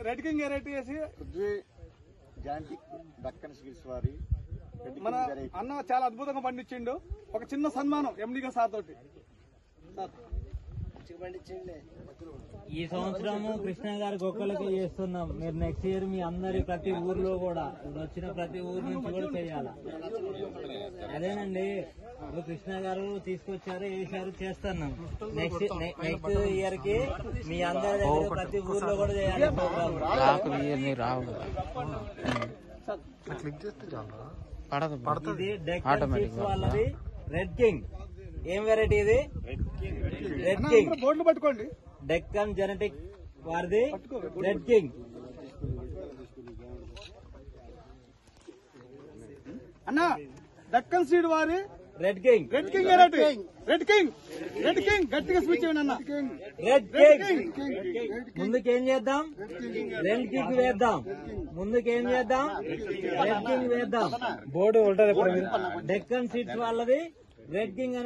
Red king variety వేసి Deccan sweets వారి మన అన్న చాలా అద్భుతంగా పండించిండు. ఒక చిన్న సన్మానం ఎండిగా సార్ తోటి. ఈ సంవత్సరము కృష్ణ గారి గొక్కలకి చేస్తున్నాం. మీరు నెక్స్ట్ ఇయర్ మీ అందరి ప్రతి ఊర్లో కూడా వచ్చిన ప్రతి ఊరు నుంచి కూడా చేయాలి. అదేనండి, ఇప్పుడు కృష్ణ గారు తీసుకొచ్చారు, వేసారు, చేస్తున్నాం. నెక్స్ట్ ఇయర్ కి మీ అందరి దగ్గర ప్రతి ఊర్లో కూడా చేయాలి ప్రోగ్రామ్. ఇది డెక్కన్ సీడ్స్ వాళ్ళది రెడ్ కింగ్. ఏం వెరైటీ ఇది? Red king. బోర్డులు పట్టుకోండి. డెక్కన్ జెనెటిక్ వారిది రెడ్ కింగ్. అన్న డక్కన్ సీడ్ వారి red king. Red king variety. Red king. Red king గట్టిగా స్పీచ్ చేయండి అన్న. Red king. ముందుకేం చేద్దాం? రెడ్ కింగ్ వేద్దాం. ముందుకేం చేద్దాం? రెడ్ కింగ్ వేద్దాం. బోర్డు ఉంటుంది. డెక్కన్ సీడ్స్ వాళ్ళది రెడ్ కింగ్ అని